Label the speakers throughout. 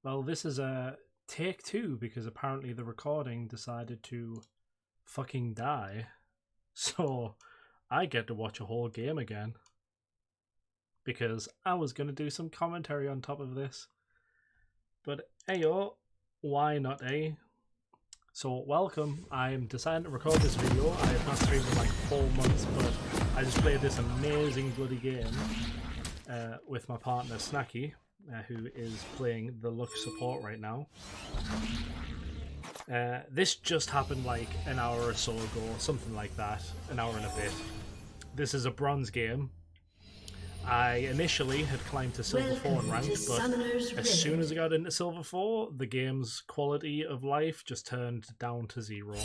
Speaker 1: Well, this is a take two because apparently the recording decided to fucking die. So I get to watch a whole game again because I was going to do some commentary on top of this. But ayo, why not, eh? So welcome, I'm deciding to record this video. I have not streamed in like 4 months, but I just played this amazing bloody game with my partner Snacky, who is playing the Lux support right now. This just happened like an hour or so ago, something like that, an hour and a bit. This is a bronze game. I initially had climbed to Silver 4 in ranked, but as soon as I got into Silver 4, the game's quality of life just turned down to 0.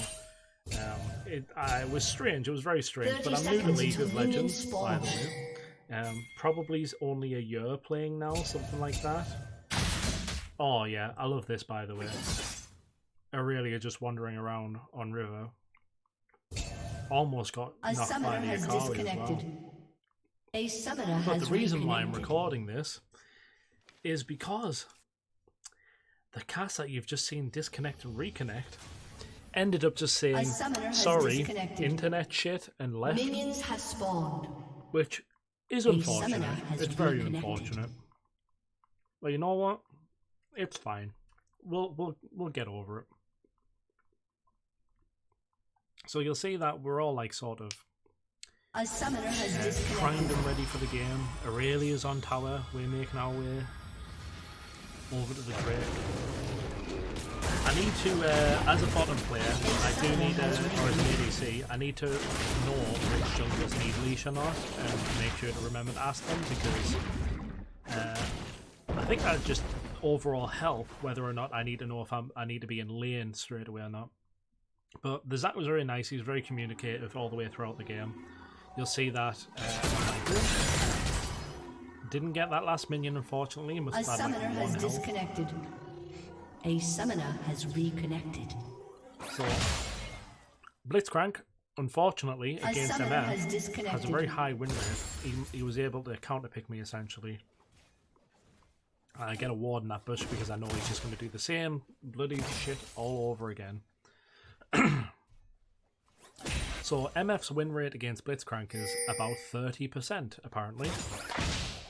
Speaker 1: It was strange, it was very strange, but I'm new to League of Legends, by the way. Probably only a year playing now, something like that. Oh yeah, I love this, by the way. Aurelia just wandering around on river. Almost got knocked by the Akali as well.
Speaker 2: A summoner
Speaker 1: But
Speaker 2: has
Speaker 1: the reason why I'm
Speaker 2: reconnected.
Speaker 1: recording this is because the cast that you've just seen disconnect and reconnect ended up just saying, sorry, internet shit, and left.
Speaker 2: Minions have spawned.
Speaker 1: Which is unfortunate. It's very unfortunate. But you know what? It's fine. We'll get over it. So you'll see that we're all like sort of
Speaker 2: A summoner has disconnected.
Speaker 1: primed and ready for the game. Aurelia's on tower. We're making our way over to the Drake. I need to, as a bottom player, I do need, or as an ADC, I need to know which junglers need leash or not, and make sure to remember to ask them, because I think that just overall help whether or not I need to know if I need to be in lane straight away or not. But the Zac was very nice. He was very communicative all the way throughout the game. You'll see that didn't get that last minion, unfortunately. Must
Speaker 2: A
Speaker 1: have had,
Speaker 2: summoner
Speaker 1: like,
Speaker 2: has
Speaker 1: 1 health.
Speaker 2: disconnected. A summoner has reconnected.
Speaker 1: So Blitzcrank, unfortunately,
Speaker 2: A
Speaker 1: against
Speaker 2: summoner
Speaker 1: MF,
Speaker 2: has disconnected.
Speaker 1: has a very high win rate. He was able to counterpick me, essentially. I get a ward in that bush because I know he's just going to do the same bloody shit all over again. So MF's win rate against Blitzcrank is about 30%, apparently.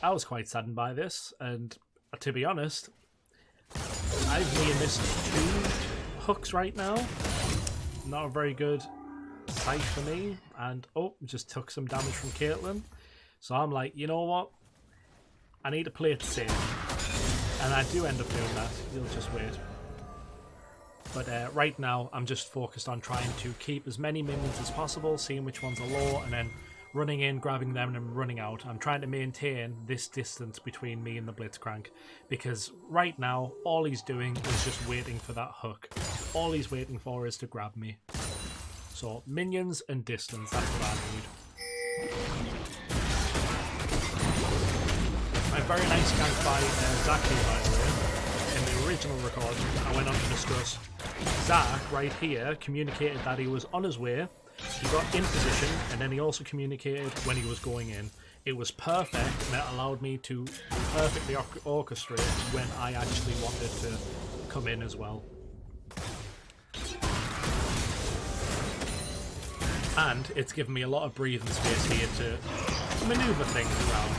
Speaker 1: I was quite saddened by this, and to be honest, I've near missed 2 hooks right now. Not a very good sight for me, and just took some damage from Caitlyn. So I'm like, you know what? I need to play it safe. And I do end up doing that. You'll just wait. But right now, I'm just focused on trying to keep as many minions as possible, seeing which ones are low, and then running in, grabbing them, and running out. I'm trying to maintain this distance between me and the Blitzcrank, because right now, all he's doing is just waiting for that hook. All he's waiting for is to grab me. So, minions and distance, that's what I need. A very nice gank by Zac here, by the way. In the original recording, I went on to discuss Zac right here communicated that he was on his way, he got in position, and then he also communicated when he was going in. It was perfect, and it allowed me to perfectly orchestrate when I actually wanted to come in as well. And it's given me a lot of breathing space here to maneuver things around.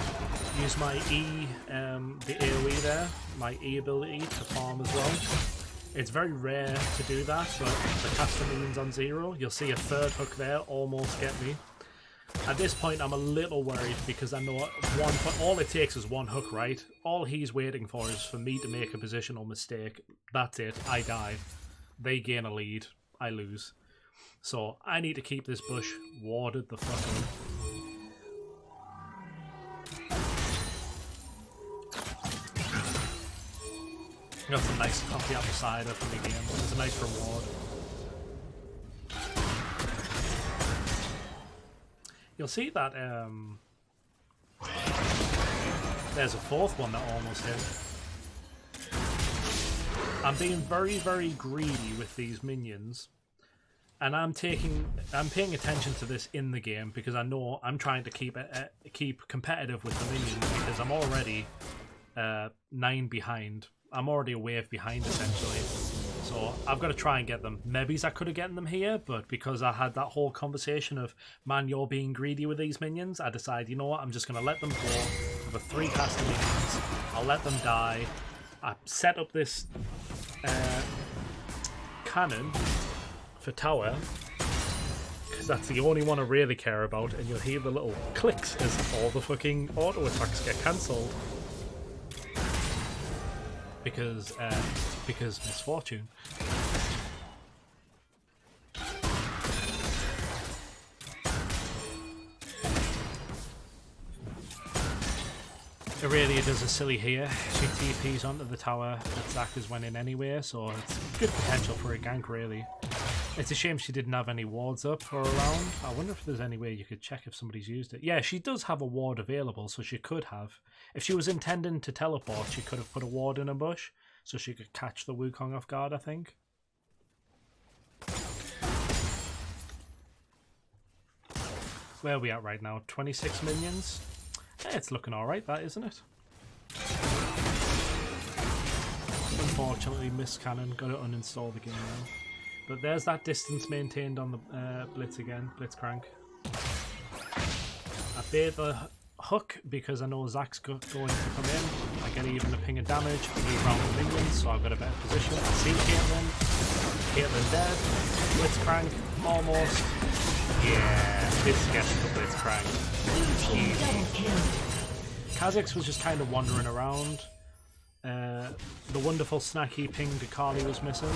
Speaker 1: Use my E, the AoE there, my E ability to farm as well. It's very rare to do that, but the caster minions on 0, you'll see a 3rd hook there almost get me. At this point, I'm a little worried because I know all it takes is 1 hook, right? All he's waiting for is for me to make a positional mistake. That's it. I die. They gain a lead. I lose. So I need to keep this bush warded the fuck up. Got some nice coffee apple cider for the game. It's a nice reward. You'll see that there's a 4th one that almost hit. I'm being very, very greedy with these minions, and I'm paying attention to this in the game because I know I'm trying to keep competitive with the minions because I'm already 9 behind. I'm already a wave behind essentially. So I've got to try and get them. Maybe I could have gotten them here, but because I had that whole conversation of, man, you're being greedy with these minions, I decided, you know what, I'm just going to let them go for the 3 caster minions. I'll let them die. I set up this cannon for tower, because that's the only one I really care about, and you'll hear the little clicks as all the fucking auto attacks get cancelled. Because misfortune. Aurelia does a silly here. She TPs onto the tower that Zac is winning anyway, so it's good potential for a gank, really. It's a shame she didn't have any wards up or around. I wonder if there's any way you could check if somebody's used it. Yeah, she does have a ward available, so she could have. If she was intending to teleport, she could have put a ward in a bush, so she could catch the Wukong off guard, I think. Where are we at right now? 26 minions? Yeah, it's looking alright, that, isn't it? Unfortunately, missed cannon. Got to uninstall the game now. But there's that distance maintained on the Blitz again, Blitzcrank. I bait the hook because I know Zac's going to come in. I get even a ping of damage. I move around the minions, so I've got a better position. I see Caitlyn. Caitlyn dead. Blitzcrank, almost. Yeah, this gets the Blitzcrank. Kha'Zix was just kind of wandering around. The wonderful snacky ping Akali was missing.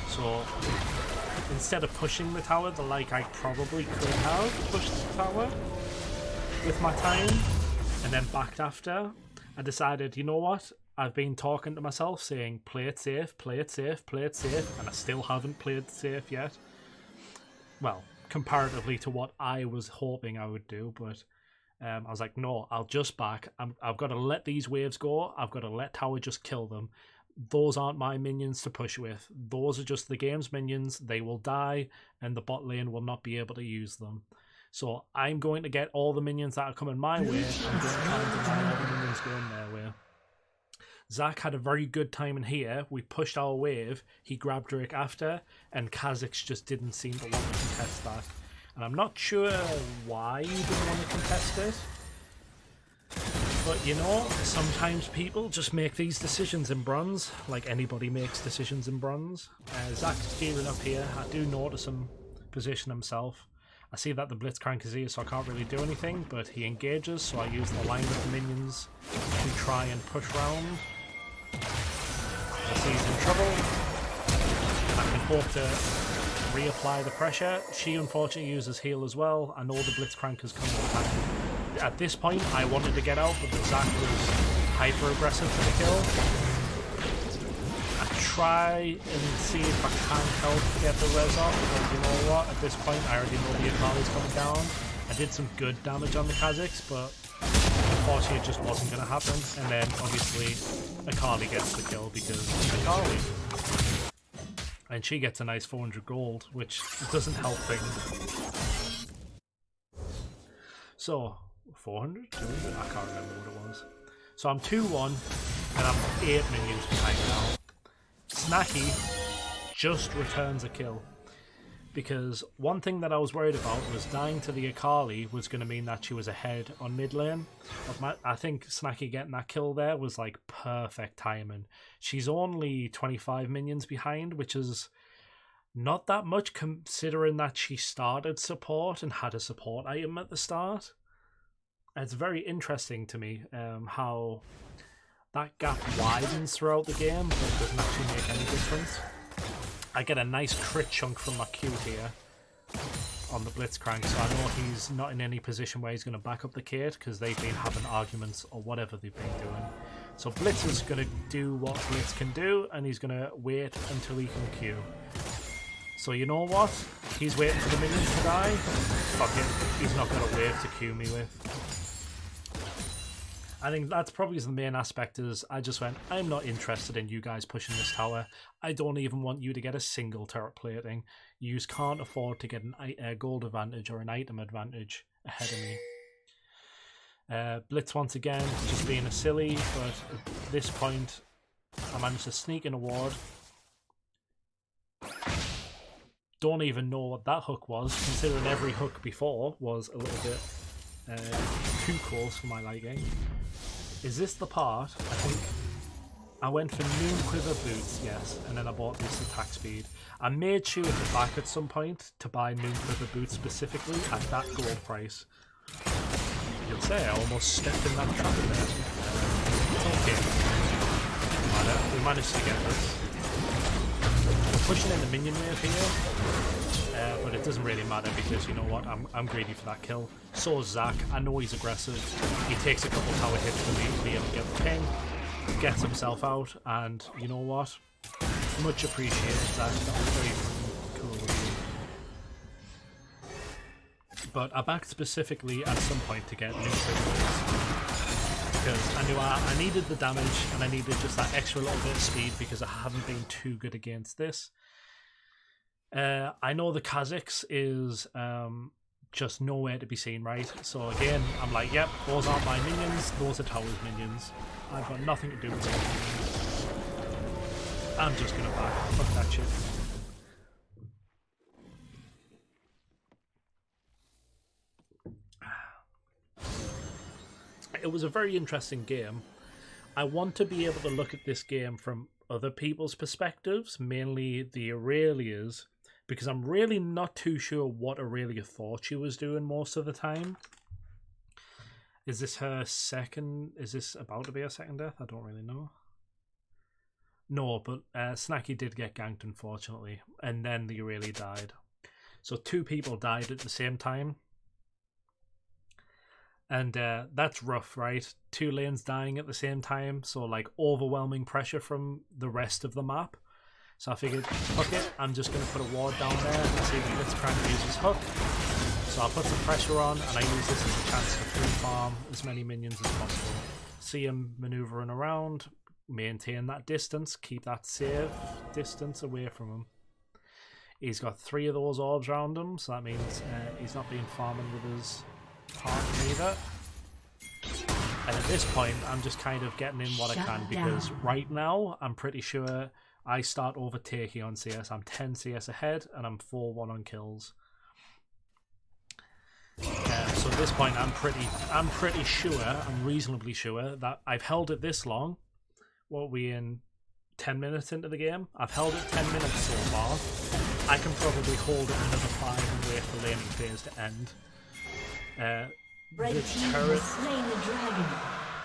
Speaker 1: So instead of pushing the tower, I probably could have pushed the tower with my time and then backed after, I decided, you know what? I've been talking to myself saying, play it safe, play it safe, play it safe, and I still haven't played it safe yet. Well, comparatively to what I was hoping I would do, but I was like, no, I'll just back. I've got to let these waves go. I've got to let tower just kill them. Those aren't my minions to push with. Those are just the game's minions. They will die, and the bot lane will not be able to use them. So I'm going to get all the minions that are coming my way. I'm going to try and deny all the minions going their way. Zac had a very good time in here. We pushed our wave. He grabbed Drake after, and Kha'Zix just didn't seem to want to contest that. And I'm not sure why he didn't want to contest it. But you know, sometimes people just make these decisions in bronze, like anybody makes decisions in bronze. Zac's gearing up here. I do notice him position himself. I see that the Blitzcrank is here, so I can't really do anything, but he engages, so I use the line of the minions to try and push round. I see he's in trouble. I can hope to reapply the pressure. She unfortunately uses heal as well. I know the Blitzcrank is coming back. At this point, I wanted to get out, but the Zac was hyper-aggressive for the kill. I try and see if I can help get the res off, but you know what? At this point, I already know the Akali's coming down. I did some good damage on the Kha'Zix, but unfortunately it just wasn't going to happen. And then, obviously, Akali gets the kill because Akali. And she gets a nice 400 gold, which doesn't help things. So, 400? 200? I can't remember what it was. So I'm 2-1, and I'm 8 minions behind now. Snacky just returns a kill. Because one thing that I was worried about was dying to the Akali was going to mean that she was ahead on mid lane. I think Snacky getting that kill there was like perfect timing. She's only 25 minions behind, which is not that much considering that she started support and had a support item at the start. It's very interesting to me how that gap widens throughout the game, but it doesn't actually make any difference. I get a nice crit chunk from my Q here on the Blitzcrank, so I know he's not in any position where he's going to back up the Kate because they've been having arguments or whatever they've been doing. So Blitz is going to do what Blitz can do, and he's going to wait until he can Q. So you know what? He's waiting for the minions to die. Fuck it, he's not got a wave to Q me with. I think that's probably the main aspect is I just went, I'm not interested in you guys pushing this tower. I don't even want you to get a single turret plating. You can't afford to get a gold advantage or an item advantage ahead of me. Blitz once again, just being a silly, but at this point, I managed to sneak in a ward. Don't even know what that hook was, considering every hook before was a little bit too close for my liking. Is this the part? I think I went for Noon Quiver boots, yes, and then I bought this attack speed. I made sure to back at some point to buy Noon Quiver boots specifically at that gold price. You can say I almost stepped in that trap in there. It's okay. We managed to get this. We're pushing in the minion wave here, but it doesn't really matter because you know what, I'm greedy for that kill. So is Zach. I know he's aggressive. He takes a couple tower hits for me to be able to get the ping, gets himself out, and you know what? Much appreciated, Zach. That was very cool of you. But I backed specifically at some point to get new triggers because I knew I needed the damage and I needed just that extra little bit of speed because I haven't been too good against this. I know the Kha'Zix is just nowhere to be seen, right? So again, I'm like, yep, those aren't my minions, those are Tower's minions. I've got nothing to do with those minions. I'm just gonna back. Fuck that shit. It was a very interesting game. I want to be able to look at this game from other people's perspectives, mainly the Aurelia's, because I'm really not too sure what Aurelia thought she was doing most of the time. Is this her second? Is this about to be her second death? I don't really know. No, but Snacky did get ganked, unfortunately, and then the Aurelia died. So 2 people died at the same time. And that's rough, right? 2 lanes dying at the same time, so like overwhelming pressure from the rest of the map. So I figured, fuck it, I'm just going to put a ward down there and see if Blitzcrank uses hook. So I'll put some pressure on, and I use this as a chance to free farm as many minions as possible. See him maneuvering around, maintain that distance, keep that safe distance away from him. He's got 3 of those orbs around him, so that means he's not being farming with his partner either. And at this point, I'm just kind of getting in what I can because right now, I'm pretty sure I start overtaking on CS. I'm 10 CS ahead, and I'm 4-1 on kills. So at this point, I'm pretty sure, I'm reasonably sure that I've held it this long. What are we in? 10 minutes into the game? I've held it 10 minutes so far. I can probably hold it another 5 and wait for laning phase to end. The turret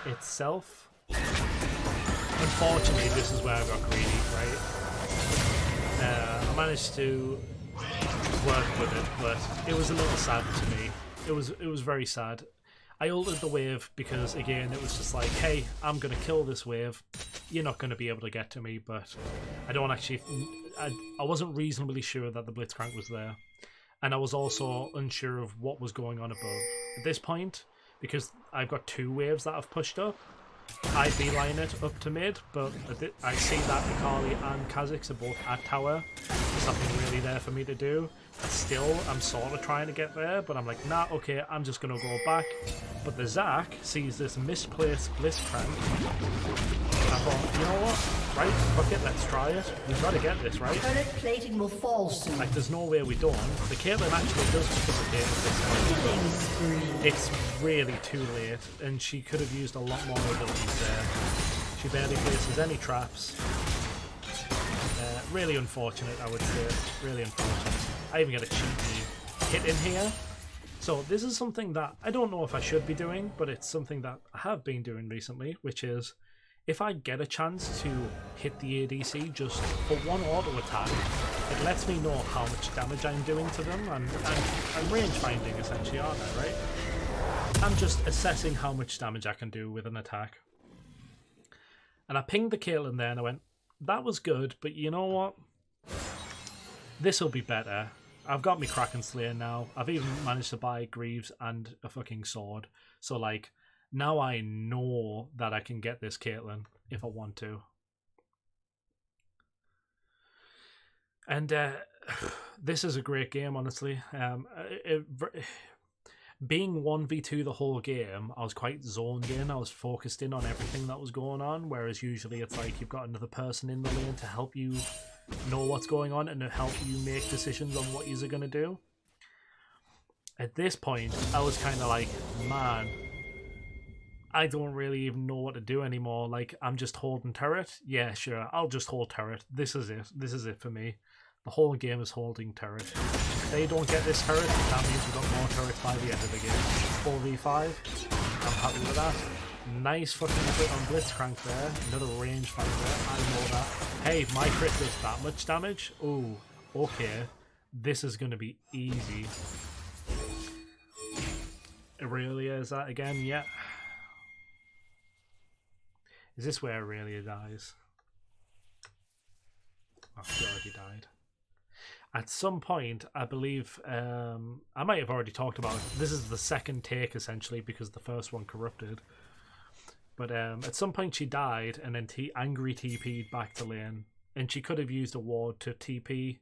Speaker 1: itself, unfortunately, this is where I got greedy, right? I managed to work with it, but it was a little sad to me. It was very sad. I ulted the wave because, again, it was just like, hey, I'm going to kill this wave. You're not going to be able to get to me, but I don't actually... I wasn't reasonably sure that the Blitzcrank was there. And I was also unsure of what was going on above. At this point, because I've got 2 waves that I've pushed up, I beeline it up to mid, but I see that Akali and Kha'Zix are both at tower. There's nothing really there for me to do. But still, I'm sort of trying to get there, but I'm like, nah, okay, I'm just going to go back. But the Zac sees this misplaced Blitzcrank. I thought, you know what? Right, fuck it, let's try it. We've got to get this, right?
Speaker 2: Turret plating will fall soon.
Speaker 1: Like, there's no way we don't. The Caitlyn actually does participate at this point. It's really too late, and she could have used a lot more abilities there. She barely places any traps. Really unfortunate, I would say. Really unfortunate. I even get a cheeky hit in here. So this is something that I don't know if I should be doing, but it's something that I have been doing recently, which is if I get a chance to hit the ADC just for one auto attack, it lets me know how much damage I'm doing to them. I'm range finding essentially, aren't I, right? I'm just assessing how much damage I can do with an attack. And I pinged the Caitlyn there and I went, that was good, but you know what? This will be better. I've got me Kraken Slayer now. I've even managed to buy Greaves and a fucking sword. So, like, now I know that I can get this Caitlyn if I want to. And this is a great game, honestly. being 1v2 the whole game, I was quite zoned in. I was focused in on everything that was going on, whereas usually it's like you've got another person in the lane to help you know what's going on and to help you make decisions on what you're going to do. At this point, I was kind of like, man, I don't really even know what to do anymore. Like, I'm just holding turret. Yeah, sure, I'll just hold turret. This is it. This is it for me. The whole game is holding turret. If they don't get this turret, that means we've got more turrets by the end of the game. 4v5. I'm happy with that. Nice fucking crit on Blitzcrank there. Another range fight there. I know that. Hey, my crit does that much damage? Oh, okay. This is going to be easy. Aurelia, is that again? Yeah. Is this where Aurelia dies? Oh, she already died. At some point, I believe, I might have already talked about it. This is the second take, essentially, because the first one corrupted. But at some point she died, and then angry TP'd back to lane. And she could have used a ward to TP.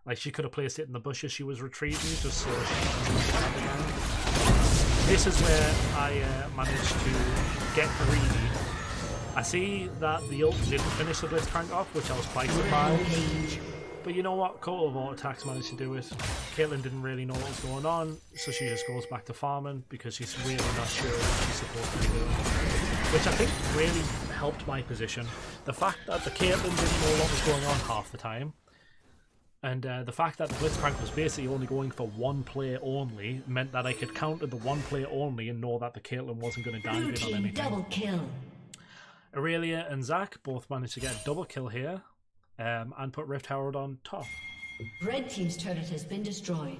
Speaker 1: Like, she could have placed it in the bushes she was retreating, just so she could stand again. This is where I managed to get greedy. I see that the ult didn't finish the Blitzcrank off, which I was quite surprised. But you know what? Cold of Auto Attacks managed to do it. Caitlyn didn't really know what was going on, so she just goes back to farming because she's really not sure what she's supposed to be doing. Which I think really helped my position. The fact that the Caitlyn didn't know what was going on half the time, and the fact that the Blitzcrank was basically only going for one play only, meant that I could counter the one play only and know that the Caitlyn wasn't going to dive in on anything.
Speaker 2: Double kill.
Speaker 1: Aurelia and Zac both managed to get a double kill here. And put Rift Herald on top.
Speaker 2: Red team's turret has been destroyed.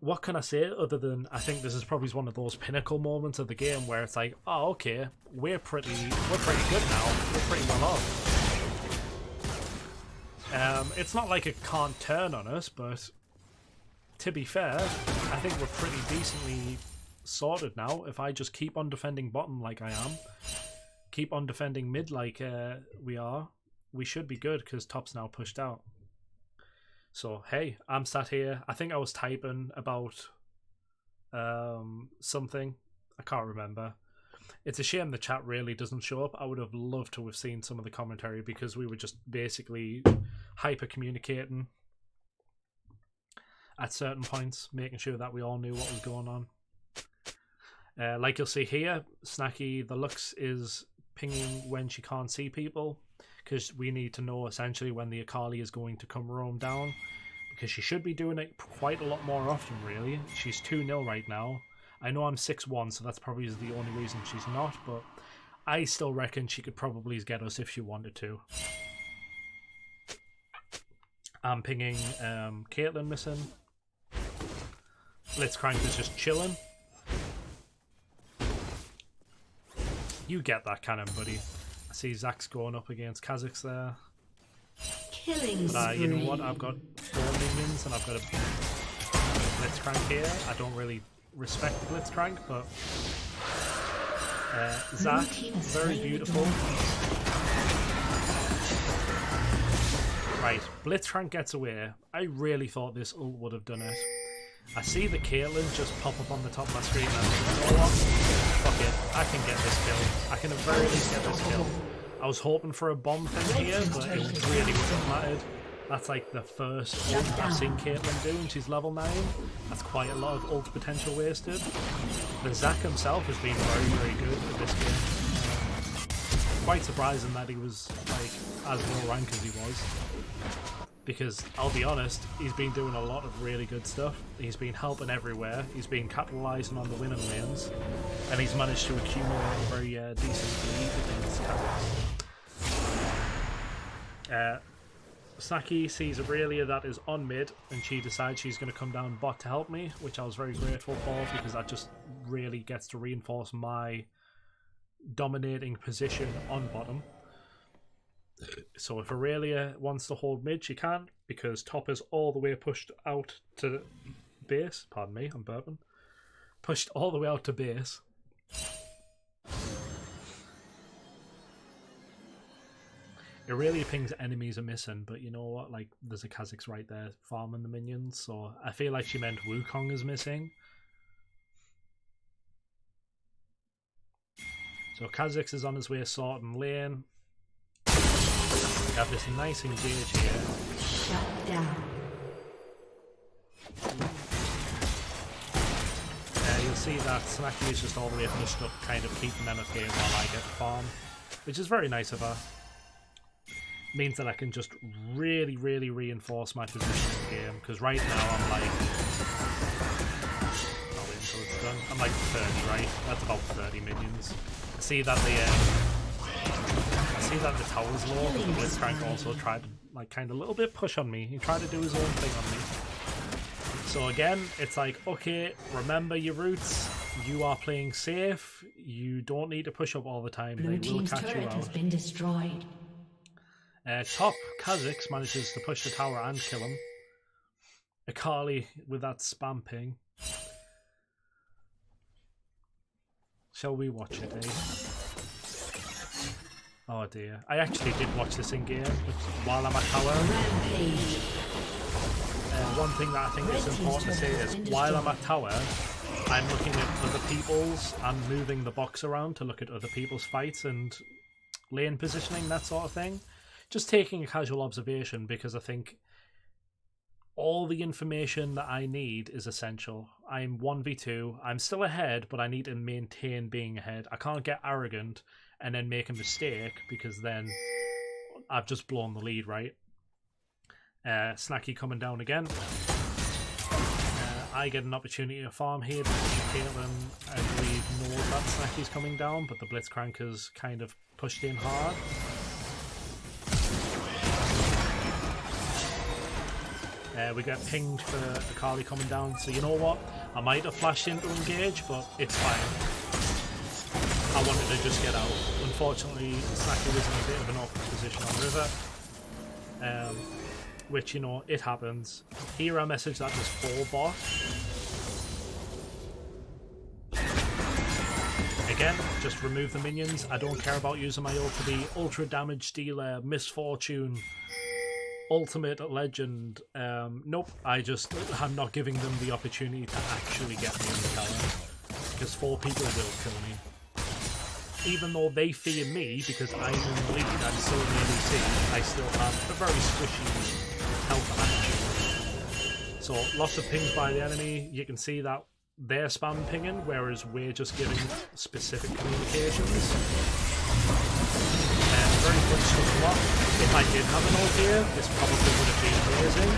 Speaker 1: What can I say other than I think this is probably one of those pinnacle moments of the game where it's like, oh, okay, we're pretty good now. We're pretty well off. It's not like it can't turn on us, but to be fair, I think we're pretty decently sorted now. If I just keep on defending bottom like I am, keep on defending mid like we are, we should be good because top's now pushed out. So, hey, I'm sat here. I think I was typing about something. I can't remember. It's a shame the chat really doesn't show up. I would have loved to have seen some of the commentary because we were just basically hyper-communicating at certain points, making sure that we all knew what was going on. Like you'll see here, Snacky, the Lux is pinging when she can't see people, because we need to know essentially when the Akali is going to come roam down, because she should be doing it quite a lot more often, really. She's 2-0 right now. I know I'm 6-1, so that's probably the only reason she's not, but I still reckon she could probably get us if she wanted to. I'm pinging Caitlyn missing. Blitzcrank is just chilling. You get that cannon, buddy. I see Zac's going up against Kazakhs there.
Speaker 2: Killing
Speaker 1: But you know what? I've got 4 minions and I've got a Blitzcrank here. I don't really respect Blitzcrank, but Zac, very beautiful. Right, Blitzcrank gets away. I really thought this ult would have done it. I see the Caitlyn just pop up on the top of my screen and I'm like, you know what? Fuck it, I can get this kill. I can at the very least get this kill. I was hoping for a bomb thing here, but it really wouldn't have mattered. That's like the first ult I've seen Caitlyn do, and she's level 9. That's quite a lot of ult potential wasted. But Zac himself has been very, very good at this game. Quite surprising that he was like as low rank as he was. Because, I'll be honest, he's been doing a lot of really good stuff. He's been helping everywhere. He's been capitalising on the winning lanes. And he's managed to accumulate a very decent lead against Kazakhs. Snacky sees Aurelia that is on mid, and she decides she's going to come down bot to help me, which I was very grateful for, because that just really gets to reinforce my dominating position on bottom. So if Aurelia wants to hold mid, she can, because top is all the way pushed out to base. Pardon me, I'm burping. Pushed all the way out to base. Aurelia pings enemies are missing, but you know what? Like, there's a Kazakhs right there farming the minions, so I feel like she meant Wukong is missing. So Kha'Zix is on his way sorting lane. We have this nice engage here.
Speaker 2: Shut down.
Speaker 1: You'll see that Snacky is just all the way pushed up, kind of keeping them at bay while I get the farm, which is very nice of her. Means that I can just really, really reinforce my position in the game, because right now I'm like... I'll wait until it's done. I'm like 30, right? That's about 30 minions. I see that the tower's low, but the Blitzcrank also tried to, like, kind of a little bit push on me. He tried to do his own thing on me. So again, it's like, okay, remember your roots. You are playing safe. You don't need to push up all the time.
Speaker 2: Blue
Speaker 1: They will
Speaker 2: team's
Speaker 1: catch you
Speaker 2: turret
Speaker 1: out.
Speaker 2: has been destroyed.
Speaker 1: Top Kha'Zix manages to push the tower and kill him. Akali with that spam ping. Shall we watch it, eh? Oh dear. I actually did watch this in game while I'm at tower.
Speaker 2: Rampage.
Speaker 1: One thing that I think is important to say is while I'm at tower, I'm looking at other people's and moving the box around to look at other people's fights and lane positioning, that sort of thing. Just taking a casual observation, because I think all the information that I need is essential. I'm 1v2, I'm still ahead, but I need to maintain being ahead. I can't get arrogant and then make a mistake, because then I've just blown the lead, right? Snacky coming down again. I get an opportunity to farm here because Caitlyn, I believe, knows that Snacky's coming down, but the Blitzcrank has kind of pushed in hard. We get pinged for Akali coming down, so you know what? I might have flashed in to engage, but it's fine. I wanted to just get out. Unfortunately, Snacky was in a bit of an awkward position on river. Which, you know, it happens. Here I message that there's 4 bot. Again, just remove the minions. I don't care about using my ult to be ultra damage dealer, misfortune, ultimate legend. Nope, I'm not giving them the opportunity to actually get me in the tower. Because 4 people will kill me. Even though they fear me because I'm in the lead, I'm still in the ADC, I still have a very squishy health action. So lots of pings by the enemy. You can see that they're spam pinging, whereas we're just giving specific communications. Very good stuff a lot. If I did have an ult here, this probably would have been amazing.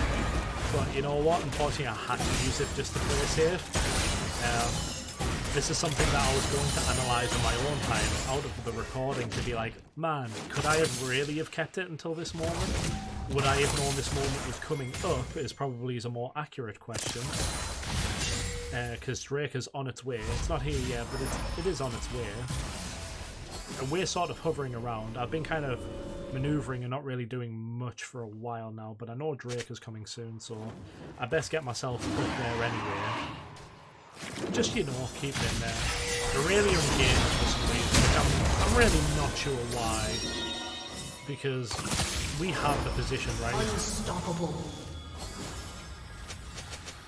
Speaker 1: But you know what? Unfortunately, I had to use it just to play safe. This is something that I was going to analyse in my own time out of the recording to be like, man, could I have really have kept it until this moment? Would I have known this moment was coming up is probably a more accurate question. Because Drake is on its way. It's not here yet, but it is on its way. And we're sort of hovering around. I've been kind of manoeuvring and not really doing much for a while now, but I know Drake is coming soon, so I best get myself put there anyway. Just, you know, keep it in there. Aurelia engaged for some reason, which I'm really not sure why. Because we have the position, right?
Speaker 2: Unstoppable.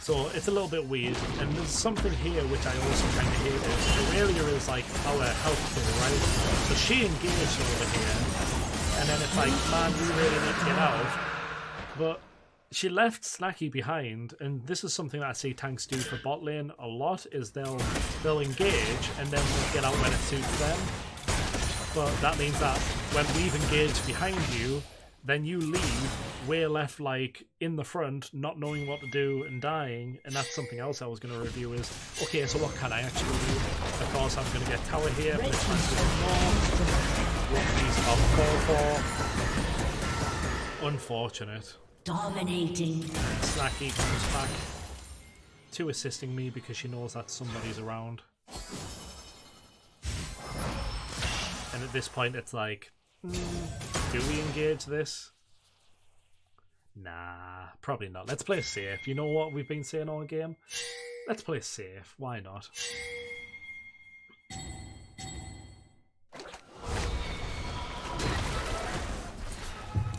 Speaker 1: So it's a little bit weird. And there's something here which I also kind of hate is Aurelia is like our health killer, right? So she engaged over here. And then it's like, man, we really need to get out. But she left Snacky behind, and this is something that I see tanks do for bot lane a lot, is they'll engage and then they'll get out when it suits them. But that means that when we've engaged behind you, then you leave, we're left like in the front, not knowing what to do and dying, and that's something else I was going to review is, okay, so what can I actually do? Of course I'm going to get tower here, but it's what these are for. Unfortunate.
Speaker 2: Dominating.
Speaker 1: Snacky comes back to assisting me because she knows that somebody's around. And at this point it's like, do we engage this? Nah, probably not. Let's play safe. You know what we've been saying all game? Let's play safe. Why not?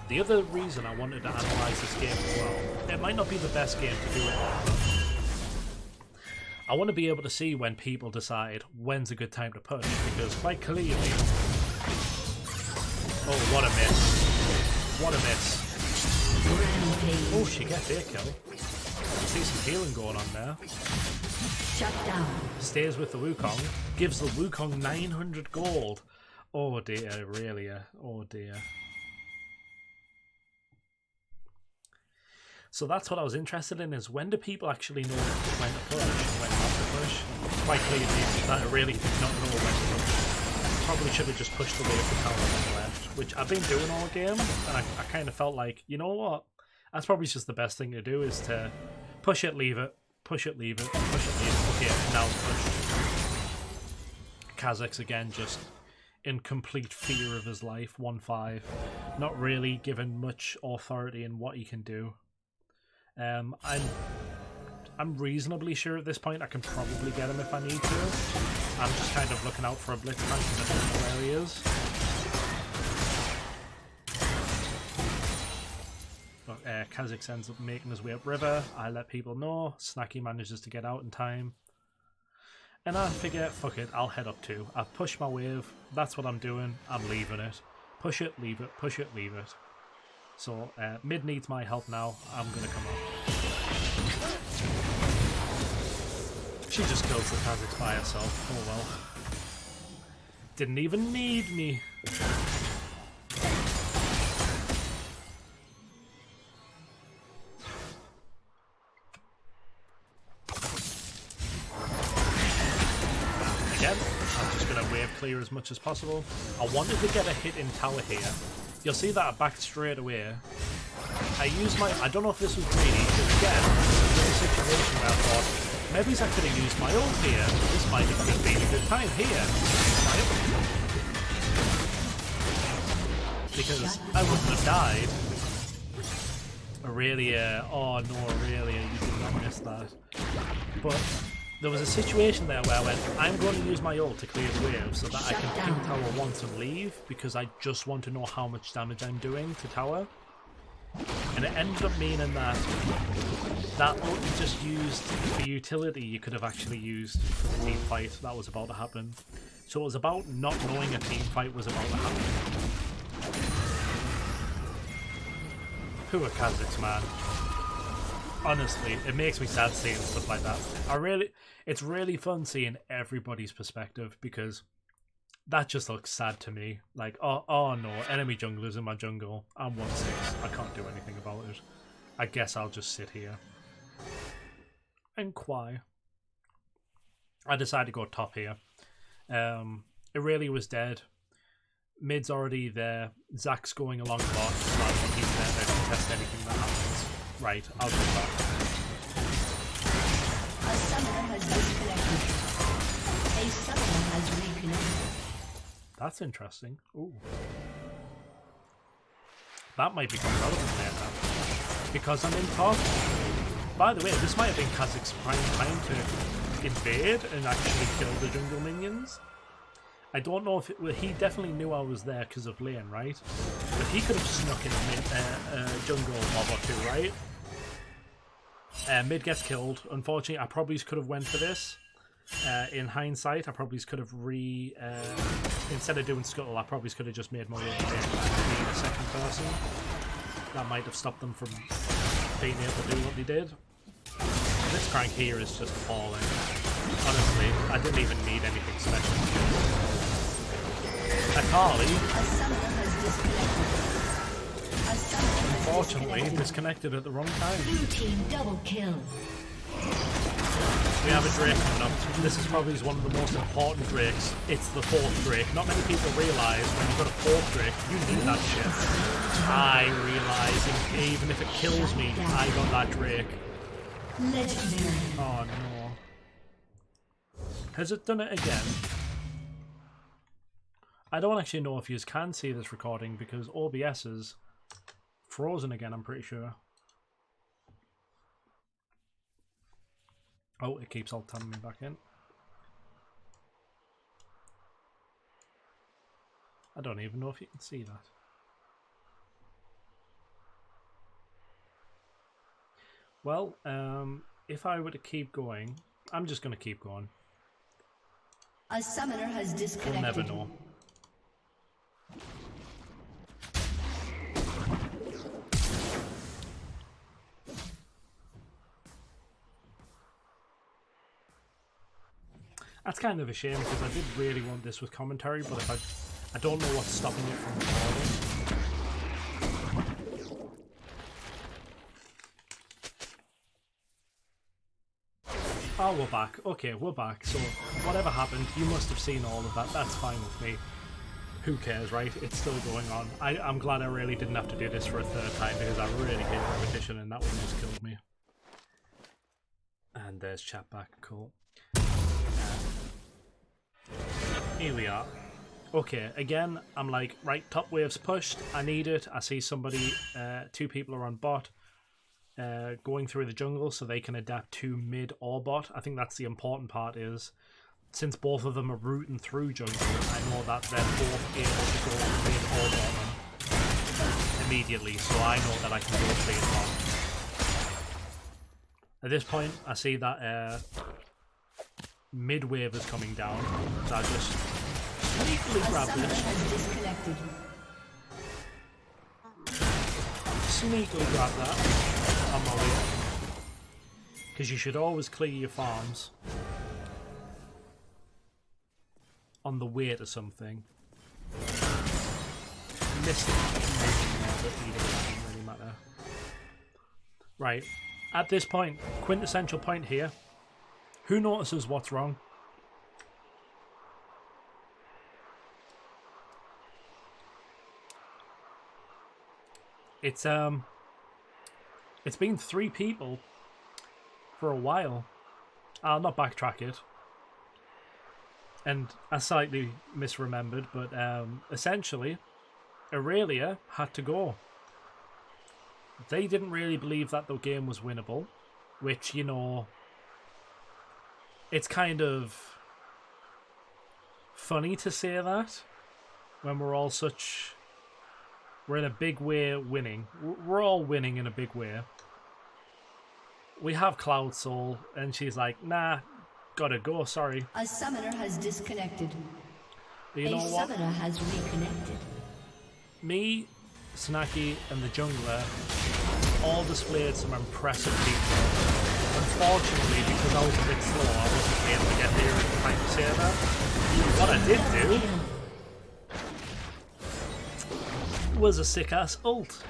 Speaker 1: The other reason I wanted to analyse this game as well, it might not be the best game to do it on. I want to be able to see when people decide when's a good time to push, because quite clearly... Oh, what a miss. What a miss. Oh, she gets a kill. I see some healing going on there.
Speaker 2: Shut down.
Speaker 1: Stays with the Wukong. Gives the Wukong 900 gold. Oh dear, Aurelia. Oh dear. So that's what I was interested in, is when do people actually know when to push and when not to push? Quite clearly that I really did not know when to push. Probably should have just pushed away from tower and left, which I've been doing all game, and I kind of felt like, you know what? That's probably just the best thing to do, is to push it, leave it, push it, leave it, push it, leave it. Okay, now push. Kha'Zix again, just in complete fear of his life, 1-5. Not really given much authority in what he can do. I'm reasonably sure at this point I can probably get him if I need to. I'm just kind of looking out for a blitzcrank in the different areas. But Kha'Zix ends up making his way upriver. I let people know. Snacky manages to get out in time. And I figure, fuck it, I'll head up too. I've pushed my wave. That's what I'm doing. I'm leaving it. Push it, leave it, push it, leave it. So, mid needs my help now. I'm going to come up. She just kills the Kha'Zix by herself. Oh well. Didn't even need me. Again, I'm just going to wave clear as much as possible. I wanted to get a hit in tower here. You'll see that I backed straight away. I used my... I don't know if this was greedy, because again, this is a situation where I thought, maybe I could have used my ult here. This might have been a good time here. Because I wouldn't have died. Aurelia... Oh no, Aurelia, you did not miss that. But there was a situation there where I went, I'm going to use my ult to clear the wave so that I can ping tower once and leave, because I just want to know how much damage I'm doing to tower. And it ended up meaning that that ult you just used for utility you could have actually used for the team fight that was about to happen. So it was about not knowing a team fight was about to happen. Poor Kha'Zix, man. Honestly, it makes me sad seeing stuff like that. It's really fun seeing everybody's perspective, because that just looks sad to me. Like, oh no, enemy junglers in my jungle. I'm 1-6. I can't do anything about it. I guess I'll just sit here and cry. I decided to go top here. Aurelia was dead. Mid's already there. Zach's going along bot rather than he's there to test anything that happens. Right, I'll go back.
Speaker 2: A summoner has disconnected. A summoner has reconnected.
Speaker 1: That's interesting. Ooh. That might become relevant later. Because I'm in top. By the way, this might have been Kha'Zix's prime time to invade and actually kill the jungle minions. I don't know if he definitely knew I was there because of lane, right? But he could have snuck in a jungle mob or two, right? Mid gets killed. Unfortunately, I probably could have went for this. In hindsight, I probably could have instead of doing scuttle, I probably could have just made my way in being a second person. That might have stopped them from being able to do what they did. This crank here is just falling. Honestly, I didn't even need anything special. Akali, unfortunately, disconnected at the wrong time.
Speaker 2: Blue team double kill.
Speaker 1: We have a Drake coming up. This is probably one of the most important Drakes. It's the 4th Drake. Not many people realise when you've got a 4th Drake, you need that shit. I realise, even if it kills me, I got that Drake.
Speaker 2: Legendary.
Speaker 1: Oh no. Has it done it again? I don't actually know if you can see this recording because OBS is frozen again, I'm pretty sure. Oh, it keeps alt-tabbing me back in. I don't even know if you can see that. Well, if I were to keep going, I'm just going to keep going.
Speaker 2: A summoner has
Speaker 1: We'll
Speaker 2: disconnected.
Speaker 1: never know. That's kind of a shame because I did really want this with commentary, but if I don't know what's stopping it from recording. Oh, we're back. Okay, we're back. So, whatever happened, you must have seen all of that. That's fine with me. Who cares, right? It's still going on. I'm glad I really didn't have to do this for a third time because I really hate repetition and that one just killed me. And there's chat back. Cool. Here we are. Okay, again, I'm like, right, top wave's pushed. I need it. I see somebody, 2 people are on bot. Going through the jungle so they can adapt to mid or bot. I think that's the important part is since both of them are rooting through jungle, I know that they're both able to go mid or bot immediately, so I know that I can go play bot. At this point, I see that mid wave is coming down, so I just sneakily grab this. Sneakily grab that. On my way. Because you should always clear your farms on the way to something. Missed it. But either way, doesn't really matter. Right. At this point, quintessential point here. Who notices what's wrong? It's been 3 people for a while. I'll not backtrack it. And I slightly misremembered, but essentially, Aurelia had to go. They didn't really believe that the game was winnable, which, you know, it's kind of funny to say that when we're all such... We're in a big way winning. We're all winning in a big way. We have Cloud Soul, and she's like, nah, gotta go, sorry.
Speaker 2: A summoner has disconnected.
Speaker 1: But you know
Speaker 2: A
Speaker 1: what?
Speaker 2: summoner has reconnected.
Speaker 1: Me, Snacky, and the Jungler all displayed some impressive defense. Unfortunately, because I was a bit slow, I wasn't able to get here in time to say that. What I did do was a sick-ass ult.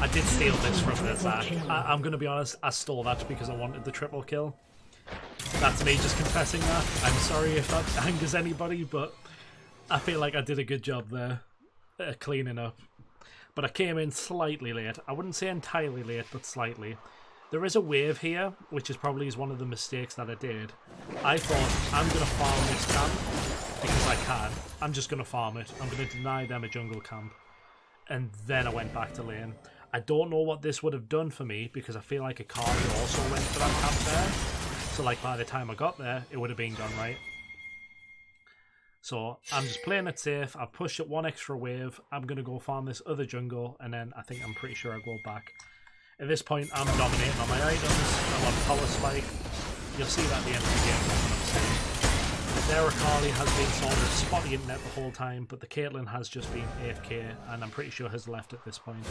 Speaker 1: I did steal this from the Zac. I'm going to be honest, I stole that because I wanted the triple kill. That's me just confessing that. I'm sorry if that angers anybody, but I feel like I did a good job there, cleaning up. But I came in slightly late. I wouldn't say entirely late, but slightly. There is a wave here, which is probably one of the mistakes that I did. I thought, I'm going to farm this camp because I can. I'm just going to farm it. I'm going to deny them a jungle camp. And then I went back to lane. I don't know what this would have done for me because I feel like Akari also went for that camp there. So like by the time I got there, it would have been done right. So I'm just playing it safe. I've pushed it 1 extra wave. I'm going to go farm this other jungle and then I think I'm pretty sure I'll go back. At this point, I'm dominating on my items. I'm on power spike. You'll see that at the end of the game. That's what I'm saying. Their Akali has been sort of spotty internet the whole time, but the Caitlyn has just been AFK, and I'm pretty sure has left at this point.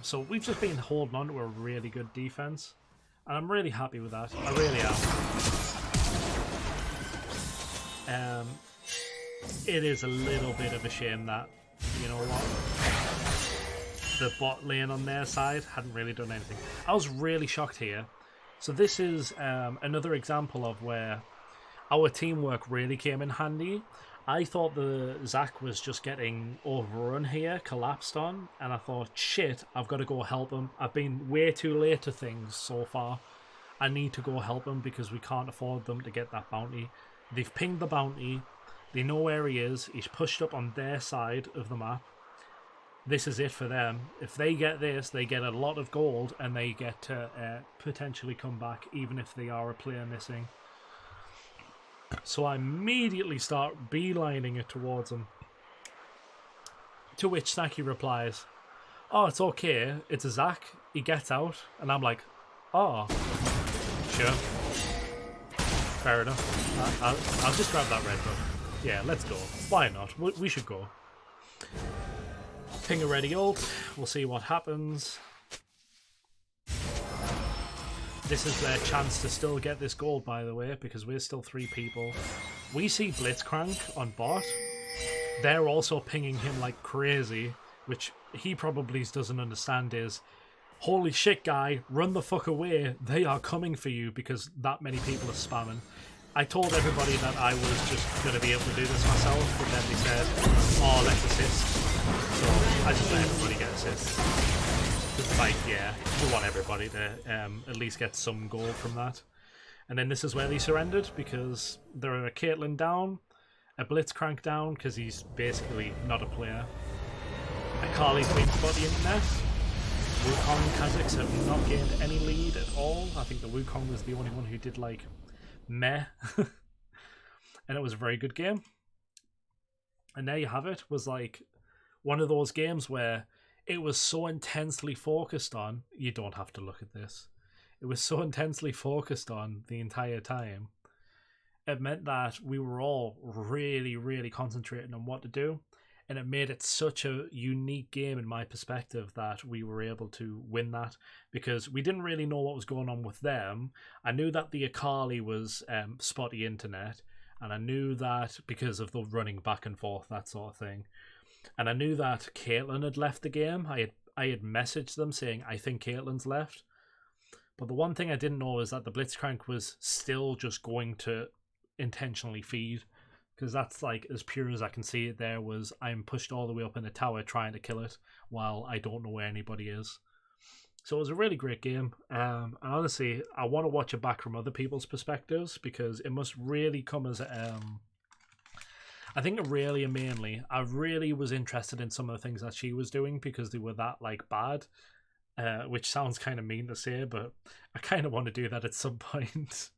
Speaker 1: So we've just been holding on to a really good defense, and I'm really happy with that. I really am. It is a little bit of a shame that, you know what, the bot lane on their side hadn't really done anything. I was really shocked here. So this is another example of where our teamwork really came in handy. I thought the Zac was just getting overrun here, collapsed on, and I thought, shit, I've got to go help him. I've been way too late to things so far. I need to go help him because we can't afford them to get that bounty. They've pinged the bounty. They know where he is. He's pushed up on their side of the map. This is it for them. If they get this, they get a lot of gold and they get to potentially come back even if they are a player missing. So I immediately start beelining it towards him. To which Snacky replies, oh, it's okay. It's a Zac. He gets out. And I'm like, Oh, sure. Fair enough. I'll just grab that red buff. Yeah, let's go. Why not? We should go. Ping a ready ult. We'll see what happens. This is their chance to still get this gold, by the way, because we're still 3 people. We see Blitzcrank on bot. They're also pinging him like crazy, which he probably doesn't understand is, holy shit, guy, run the fuck away. They are coming for you because that many people are spamming. I told everybody that I was just going to be able to do this myself, but then they said, oh, let's assist. So I just let everybody get assists. It's like, yeah, we want everybody to at least get some gold from that. And then this is where they surrendered, because there are a Caitlyn down, a Blitzcrank down, because he's basically not a player. Akali's been spotty internet. Wukong Kazakhs have not gained any lead at all. I think the Wukong was the only one who did like meh. And it was a very good game. And there you have it. Was like one of those games where it was so intensely focused on, you don't have to look at this. It was so intensely focused on the entire time. It meant that we were all really, really concentrating on what to do. And it made it such a unique game in my perspective that we were able to win that, because we didn't really know what was going on with them. I knew that the Akali was spotty internet, and I knew that because of the running back and forth, that sort of thing. And I knew that Caitlyn had left the game. I had messaged them saying, I think Caitlyn's left. But the one thing I didn't know is that the Blitzcrank was still just going to intentionally feed. Because that's like as pure as I can see it there was, I'm pushed all the way up in the tower trying to kill it while I don't know where anybody is. So it was a really great game. And honestly, I want to watch it back from other people's perspectives, because it must really come as I think Aurelia mainly, I really was interested in some of the things that she was doing because they were that like bad. Which sounds kind of mean to say, but I kind of want to do that at some point.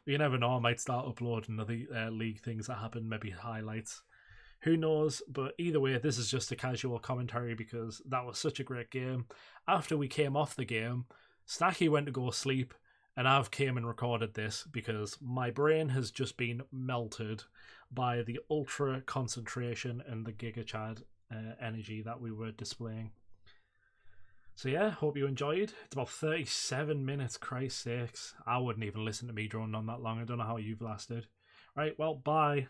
Speaker 1: But you never know, I might start uploading other league things that happen, maybe highlights. Who knows? But either way, this is just a casual commentary because that was such a great game. After we came off the game, Snacky went to go sleep, and I've came and recorded this because my brain has just been melted by the ultra concentration and the GigaChad energy that we were displaying. So yeah, hope you enjoyed. It's about 37 minutes, Christ's sakes. I wouldn't even listen to me droning on that long. I don't know how you've lasted. Right, well, bye.